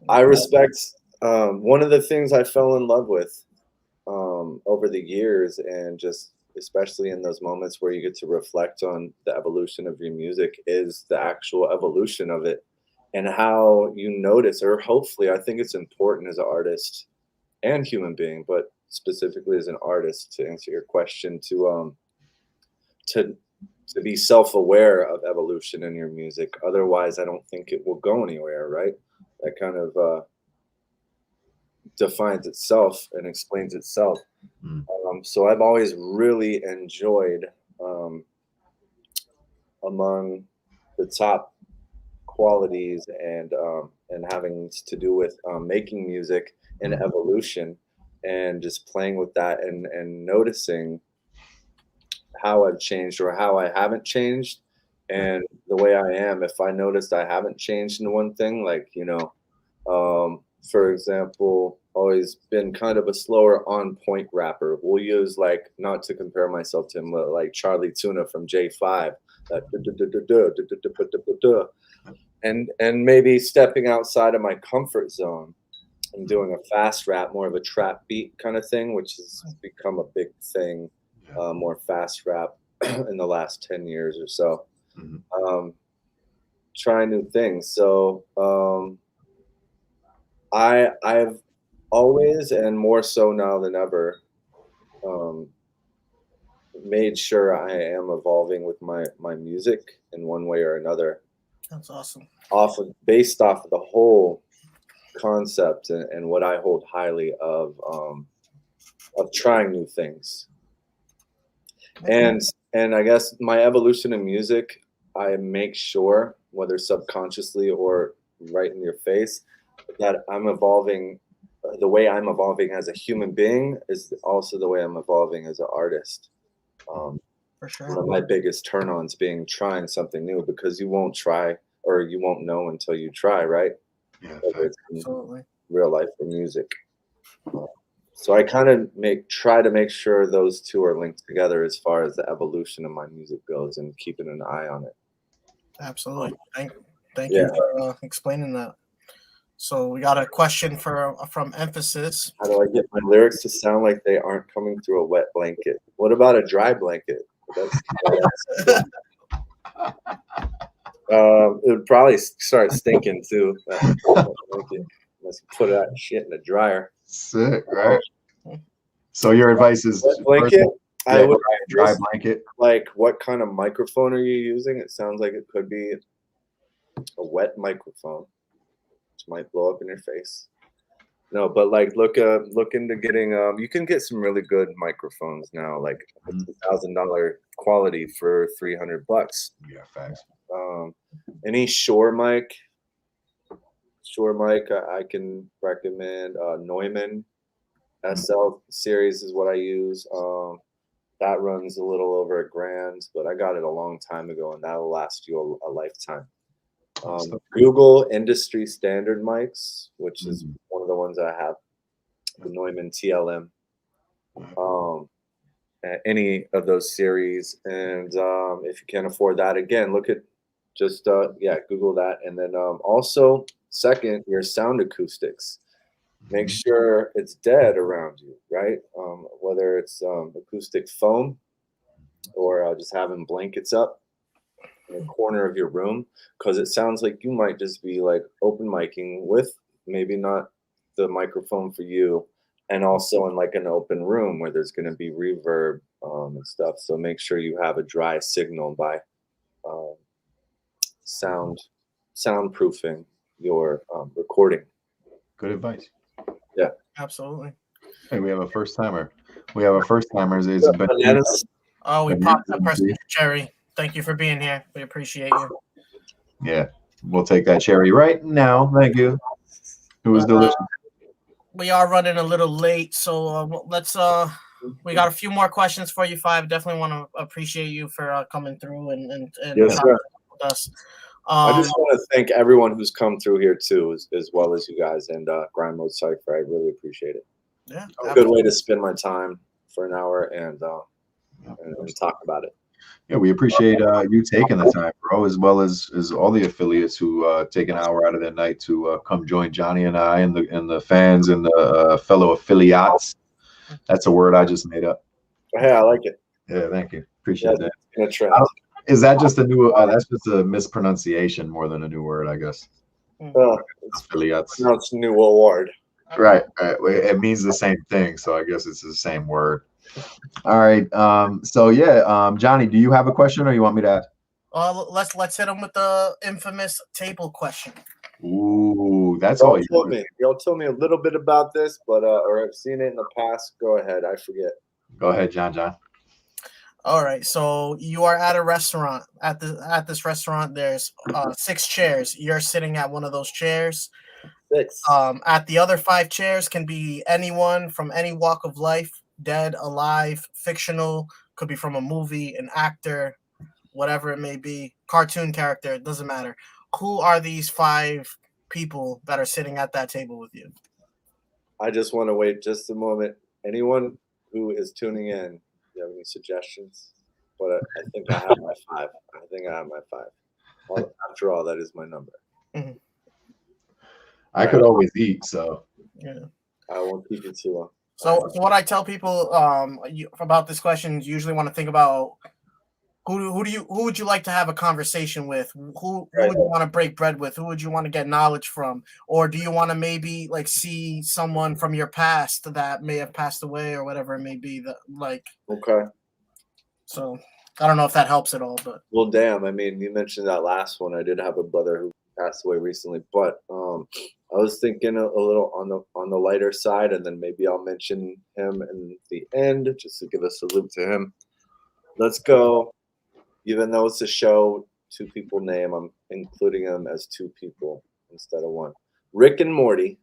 I respect one of the things I fell in love with over the years, and just especially in those moments where you get to reflect on the evolution of your music, is the actual evolution of it and how you notice, or hopefully, I think it's important as an artist and human being, but specifically as an artist, to answer your question, to be self-aware of evolution in your music. Otherwise, I don't think it will go anywhere, right? That kind of defines itself and explains itself. So I've always really enjoyed among the top qualities and having to do with making music and evolution, and just playing with that and noticing how I've changed or how I haven't changed, and the way I am. If I noticed I haven't changed in one thing, like, for example, always been kind of a slower on point rapper. We'll use, like, not to compare myself to him, but like Charlie Tuna from J5, that and maybe stepping outside of my comfort zone and doing a fast rap, more of a trap beat kind of thing, which has become a big thing, more fast rap in the last 10 years or so. Trying new things. So I've always, and more so now than ever, made sure I am evolving with my music in one way or another. That's awesome. Based off of the whole concept and what I hold highly of trying new things. And I guess my evolution in music, I make sure, whether subconsciously or right in your face, that I'm evolving. The way I'm evolving as a human being is also the way I'm evolving as an artist. For sure. One of my biggest turn-ons being trying something new, because you won't try, or you won't know until you try, right? Yeah, Whether it's absolutely. Real life or music. So I kind of try to make sure those two are linked together as far as the evolution of my music goes, and keeping an eye on it. Absolutely. Thank you for explaining that. So we got a question from Emphasis. How do I get my lyrics to sound like they aren't coming through a wet blanket? What about a dry blanket? It would probably start stinking too. Unless you put that shit in the dryer. Sick, right? So your advice is blanket. I would dry blanket. Like, what kind of microphone are you using? It sounds like it could be a wet microphone, which might blow up in your face. No, but like look into getting you can get some really good microphones now, like $1,000 quality for $300. Yeah, facts. Any Shure mic I can recommend. Neumann SL series is what I use. That runs a little over $1,000, but I got it a long time ago, and that'll last you a lifetime. Google industry standard mics, which is one of the ones I have, the Neumann TLM. Any of those series, and if you can't afford that, again, look at just Google that, and then also second, your sound acoustics. Make sure it's dead around you, right? Whether it's acoustic foam or just having blankets up in the corner of your room, because it sounds like you might just be like open micing with maybe not the microphone for you, and also in like an open room where there's going to be reverb and stuff. So make sure you have a dry signal by soundproofing your recording. Good advice. Yeah, Absolutely. Hey, we have a first timer. It's Bananas. Oh, we popped up person Cherry. Thank you for being here. We appreciate you. Yeah, we'll take that cherry right now. Thank you. It was delicious. We are running a little late, so let's we got a few more questions for you, Five. Definitely want to appreciate you for coming through and Yes, sir. with us. I just want to thank everyone who's come through here too, as well as you guys, and Grind Mode Cypher. I really appreciate it. Yeah, a good way to spend my time for an hour and talk about it. Yeah, we appreciate you taking the time, bro, as well as all the affiliates who take an hour out of their night to come join Johnny and I and the fans and the fellow affiliates. That's a word I just made up. Hey, I like it. Yeah, thank you. Appreciate that. In a trend. Is that just a new? That's just a mispronunciation more than a new word, I guess. Affiliates. No, it's a new award. Right. It means the same thing, so I guess it's the same word. All right. So yeah, Johnny, do you have a question, or you want me to ask? Let's hit him with the infamous table question. Ooh, that's all you told me. Y'all told me a little bit about this, but or I've seen it in the past. Go ahead. I forget. Go ahead, John. All right. So you are at a restaurant. At this restaurant, there's 6 chairs. You're sitting at one of those chairs. 6. At the other 5 chairs can be anyone from any walk of life, dead, alive, fictional, could be from a movie, an actor, whatever it may be, cartoon character, it doesn't matter. Who are these 5 people that are sitting at that table with you? I just want to wait just a moment. Anyone who is tuning in, do you have any suggestions? But I think I have my 5. After all, that is my number. Mm-hmm. I could always eat, so yeah. I won't keep it too long. So what I tell people about this question, you usually want to think about who would you like to have a conversation with? Who would you want to break bread with? Who would you want to get knowledge from? Or do you want to maybe like see someone from your past that may have passed away or whatever it may be? Okay. So I don't know if that helps at all, but well, damn. I mean, you mentioned that last one. I did have a brother who passed away recently, but I was thinking a little on the lighter side, and then maybe I'll mention him in the end just to give us a loop to him. Let's go. Even though it's a show, 2 people name, I'm including them as 2 people instead of 1. Rick and Morty.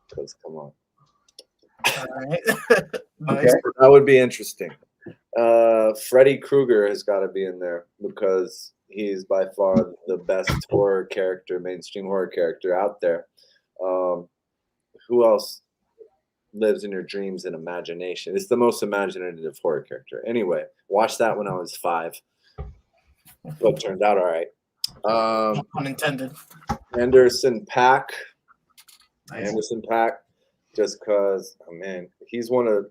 Because come on. all right. okay. That would be interesting. Freddy Krueger has got to be in there because he's by far the best horror character, mainstream horror character out there. Who else lives in your dreams and imagination? It's the most imaginative horror character. Anyway, watched that when I was 5. But turned out all right. Unintended. Anderson .Paak. Nice. Anderson .Paak, just because, oh man, he's one of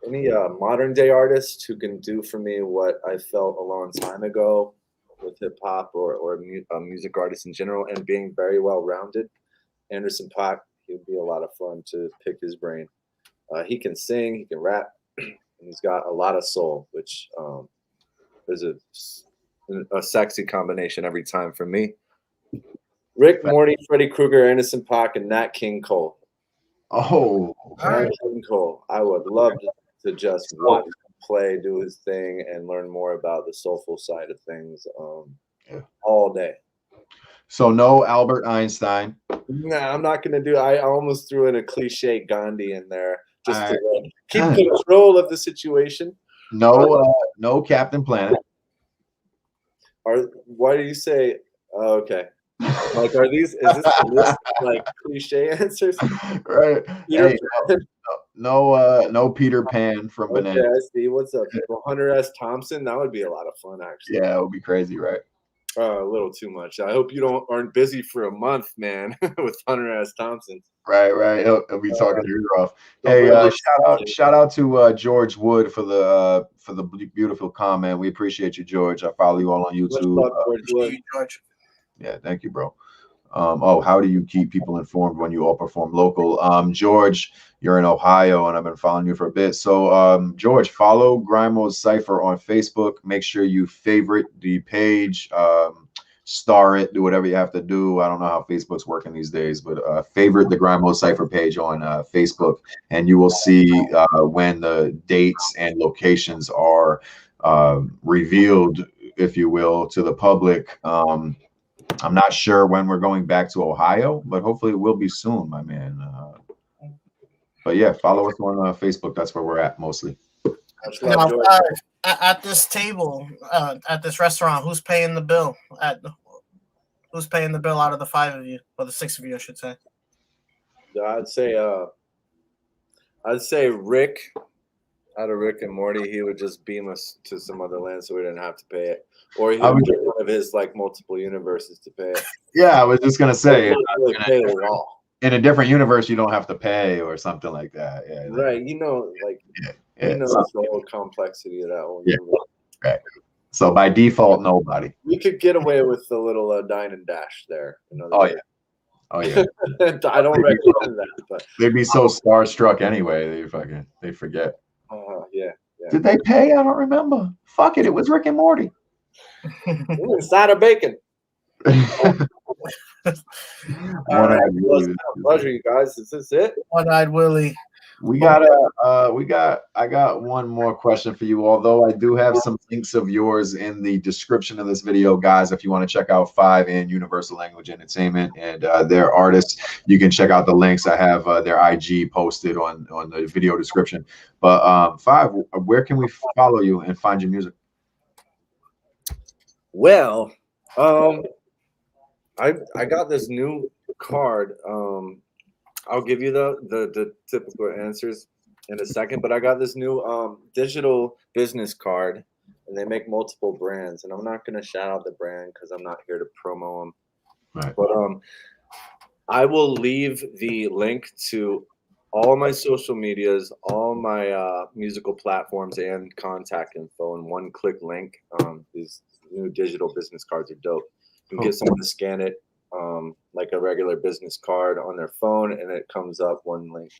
any modern day artists who can do for me what I felt a long time ago with hip hop or music artists in general, and being very well rounded. Anderson .Paak, he would be a lot of fun to pick his brain. He can sing, he can rap, and he's got a lot of soul, which is a sexy combination every time for me. Rick, Morty, Freddy Krueger, Anderson .Paak, and Nat King Cole. Oh, Nat King Cole. I would love to just watch him play, do his thing, and learn more about the soulful side of things all day. So no Albert Einstein. Nah, I'm not going to do. I almost threw in a cliche Gandhi in there just All to keep control of the situation. No Captain Planet. Why do you say? Oh, okay. Like, is this a list of, like, cliche answers? Right. Peter Hey, Pan. no Peter Pan from Okay, Banana. I see. What's up? Well, Hunter S. Thompson. That would be a lot of fun, actually. Yeah, it would be crazy, right? A little too much. I hope you aren't busy for a month, man, with Hunter S. Thompson. Right. He'll be talking your ear off. the Hey, British- shout out to George Wood for the beautiful comment. We appreciate you, George. I follow you all on Much YouTube. love, George Wood. George. Yeah, thank you, bro. How do you keep people informed when you all perform local? George, you're in Ohio, and I've been following you for a bit. So, George, follow Grimo's Cypher on Facebook. Make sure you favorite the page, star it, do whatever you have to do. I don't know how Facebook's working these days, but favorite the Grimo Cypher page on Facebook, and you will see when the dates and locations are revealed, if you will, to the public. I'm not sure when we're going back to Ohio, but hopefully it will be soon, my man. But yeah, follow us on Facebook. That's where we're at mostly. Much love, George. At this table, at this restaurant, who's paying the bill? Who's paying the bill out of the 5 of you, or the 6 of you, I should say? I'd say Rick. Out of Rick and Morty, he would just beam us to some other land, so we didn't have to pay it, or he would get one of his like multiple universes to pay it. Yeah, I was just gonna say, Really pay it at all. In a different universe, you don't have to pay or something like that. Yeah, right. You know, like the whole complexity of that whole universe. Right. So by default, nobody. We could get away with the little dine and dash there. Yeah. I don't recommend that, but they'd be so starstruck anyway. They forget. Yeah. Did they pay? I don't remember. Fuck it. It was Rick and Morty. Inside of bacon. One-eyed pleasure, you guys. Is this it? One-eyed Willie. I got one more question for you, although I do have some links of yours in the description of this video, guys. If you want to check out Five and Universal Language Entertainment and their artists, you can check out the links. I have their IG posted on the video description. But Five, where can we follow you and find your music? Well, I got this new card. I'll give you the typical answers in a second, but I got this new digital business card, and they make multiple brands. And I'm not going to shout out the brand because I'm not here to promo them. Right. But I will leave the link to all my social medias, all my musical platforms, and contact info in one-click link. These new digital business cards are dope. You can get someone to scan it like a regular business card on their phone, and it comes up one link.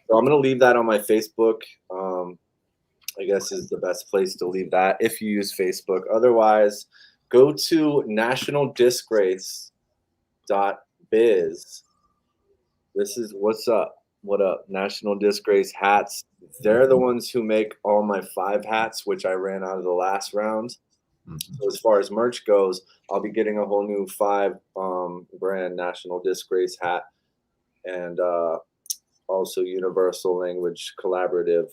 So I'm going to leave that on my Facebook. I guess is the best place to leave that if you use Facebook. Otherwise, go to nationaldisgrace.biz. This is what's up. What up? National Disgrace hats. They're the ones who make all my 5 hats, which I ran out of the last round. So as far as merch goes, I'll be getting a whole new 5 brand National Disgrace hat, and also Universal Language Collaborative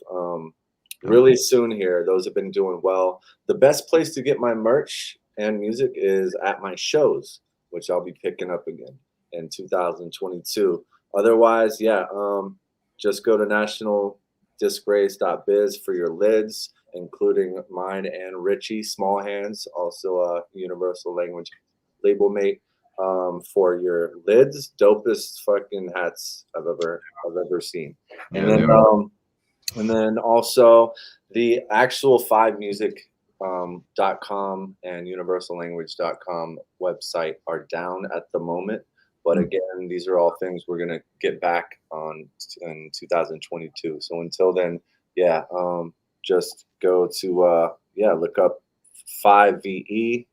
really soon here. Those have been doing well. The best place to get my merch and music is at my shows, which I'll be picking up again in 2022. Otherwise, just go to nationaldisgrace.biz for your lids, including mine and Richie Small Hands, also a Universal Language label mate, for your lids. Dopest fucking hats I've ever seen. And then also the actual 5music.com and universallanguage.com website are down at the moment. But again, these are all things we're gonna get back on in 2022. So until then, just go to look up 5VE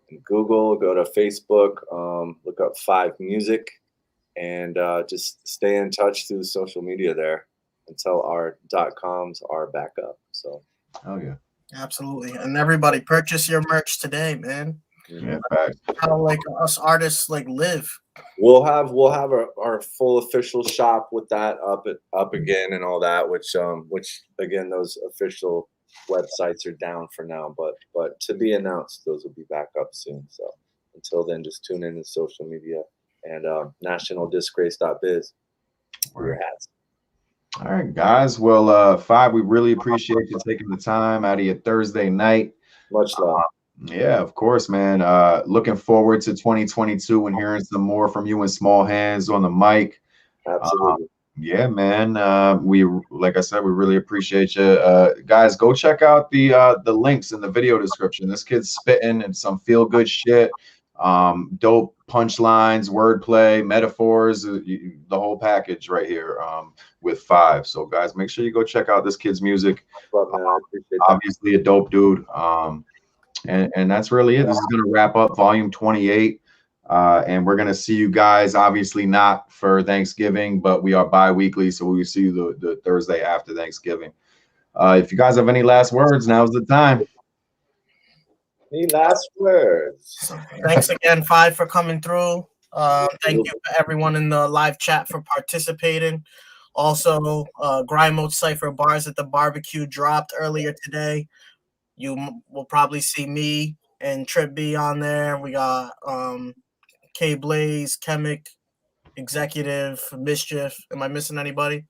in Google, go to Facebook, look up 5 Music, and just stay in touch through social media there until our .coms are back up. So oh yeah, absolutely. And everybody purchase your merch today, man. Yeah, facts. How like us artists like live. We'll have our full official shop with that up again and all that, which again, those official websites are down for now, but to be announced, those will be back up soon. So until then, just tune in to social media and nationaldisgrace.biz for your hats. All right, guys. Well, Five, we really appreciate you taking the time out of your Thursday night. Much love. Yeah, of course, man. Looking forward to 2022 and hearing some more from you in Small Hands on the mic. Absolutely. Yeah, man. We, like I said, we really appreciate you. Guys, go check out the links in the video description. This kid's spitting and some feel good shit. Dope punchlines, wordplay, metaphors, the whole package right here with Five. So, guys, make sure you go check out this kid's music. Love, man. I appreciate that. Obviously, a dope dude. And that's really it. This is going to wrap up volume 28. And we're going to see you guys, obviously not for Thanksgiving, but we are bi-weekly. So we will see you the Thursday after Thanksgiving. If you guys have any last words, now's the time. Any last words? Thanks again, Five, for coming through. Thank you for everyone in the live chat for participating. Also, Grind Mode Cypher Bars at the Barbecue dropped earlier today. You will probably see me and Trip B on there. We got K Blaze, Chemic, Executive, Mischief. Am I missing anybody?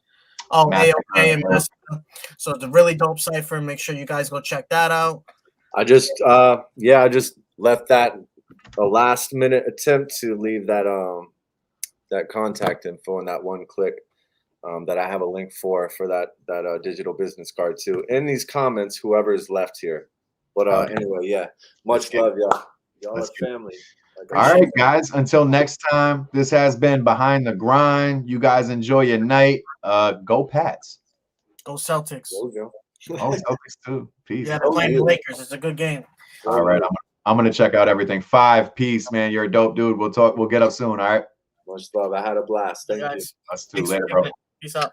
Oh, AOK and Messica. So it's a really dope cipher. Make sure you guys go check that out. I just left that a last minute attempt to leave that that contact info and that one click that I have a link for that digital business card too in these comments, whoever is left here. But anyway, yeah, much love, y'all. Y'all are family. All right, guys, until next time, this has been Behind the Grind. You guys enjoy your night. Go Pats. Go Celtics. Go. Oh, Celtics too. Peace. Yeah, they're playing the Lakers. It's a good game. All right, I'm gonna check out everything. Five, peace, man. You're a dope dude. We'll get up soon. All right. Much love. I had a blast. Thank you. Us too. Later, bro. Peace out.